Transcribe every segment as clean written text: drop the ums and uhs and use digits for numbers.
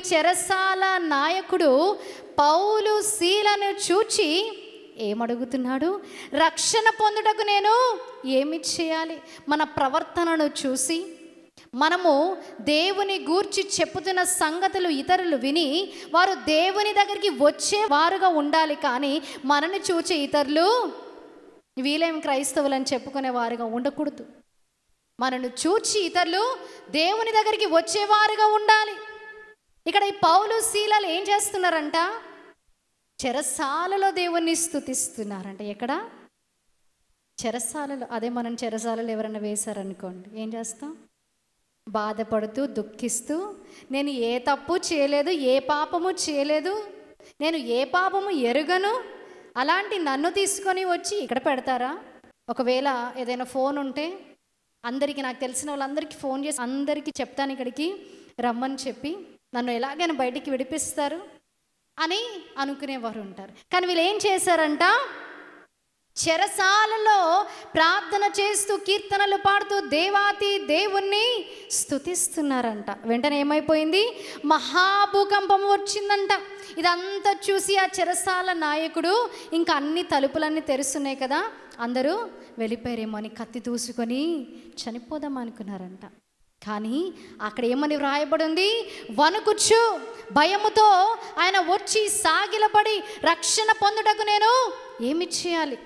చెరసాల నాయకుడు పౌలు శీలను చూచి ఏమడుగుతున్నాడు? రక్షణ పొందుటకు నేను ఏమి చేయాలి? మన ప్రవర్తనను చూసి మనము దేవుని గూర్చి చెప్పుతున్న సంగతులు ఇతరులు విని వారు దేవుని దగ్గరికి వచ్చేవారుగా ఉండాలి. కానీ మనని చూచే ఇతరులు వీళ్ళేం క్రైస్తవులు అని చెప్పుకునే వారుగా ఉండకూడదు. మనను చూచి ఇతరులు దేవుని దగ్గరికి వచ్చేవారుగా ఉండాలి. ఇక్కడ ఈ పౌలు శీలలు ఏం చేస్తున్నారంట? చెరసాలలో దేవుణ్ణి స్తుతిస్తున్నారంట. ఎక్కడ? చెరసాలలో. అదే మనం చెరసాలలో ఎవరైనా వేశారనుకోండి, ఏం చేస్తాం? బాధపడుతూ దుఃఖిస్తూ, నేను ఏ తప్పు చేయలేదు, ఏ పాపము చేయలేదు, నేను ఏ పాపము ఎరుగను, అలాంటి నన్ను తీసుకొని వచ్చి ఇక్కడ పెడతారా? ఒకవేళ ఏదైనా ఫోన్ ఉంటే అందరికీ, నాకు తెలిసిన వాళ్ళందరికీ ఫోన్ చేసి అందరికీ చెప్తాను ఇక్కడికి రమ్మని చెప్పి నన్ను ఎలాగైనా బయటికి విడిపిస్తారు అని అనుకునేవారు ఉంటారు. కానీ వీళ్ళు ఏం చేశారంట? చెరసాలలో ప్రార్థన చేస్తూ కీర్తనలు పాడుతూ దేవాతి దేవుణ్ణి స్తుతిస్తున్నారంట. వెంటనే ఏమైపోయింది? మహాభూకంపం వచ్చిందంట. ఇదంతా చూసి ఆ చెరసాల నాయకుడు, ఇంకా అన్ని తలుపులన్నీ తెరుస్తున్నాయి కదా, అందరూ వెళ్ళిపోయారేమో అని కత్తి దూసుకొని చనిపోదాం అనుకున్నారంట. కానీ అక్కడ ఏమని వ్రాయబడి ఉంది? వణుకుచు భయముతో ఆయన వచ్చి సాగిలపడి రక్షణ పొందుటకు నేను ఏమి చేయాలి?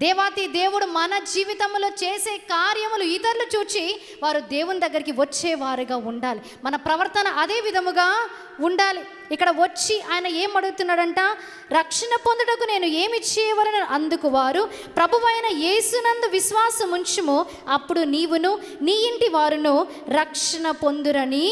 దేవాతి దేవుడు మన జీవితంలో చేసే కార్యములు ఇతరులు చూచి వారు దేవుని దగ్గరికి వచ్చేవారుగా ఉండాలి. మన ప్రవర్తన అదే విధముగా ఉండాలి. ఇక్కడ వచ్చి ఆయన ఏం అడుగుతున్నాడంట? రక్షణ పొందుటకు నేను ఏమి చేయవలను? అందుకు వారు ప్రభువైన యేసునందు విశ్వాసం ఉంచుము, అప్పుడు నీవును నీ ఇంటి వారును రక్షణ పొందురని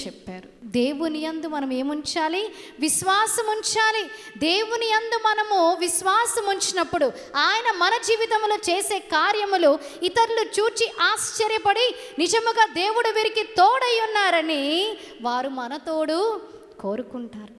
చెప్పారు. దేవుని యందు మనం ఏముంచాలి? విశ్వాసం ఉంచాలి. దేవుని యందు మనము విశ్వాసం ఉంచినప్పుడు ఆయన మన జీవితంలో చేసే కార్యములు ఇతరులు చూచి ఆశ్చర్యపడి నిజముగా దేవుడు వీరికి తోడై ఉన్నారని వారు మన తోడు కోరుకుంటారు.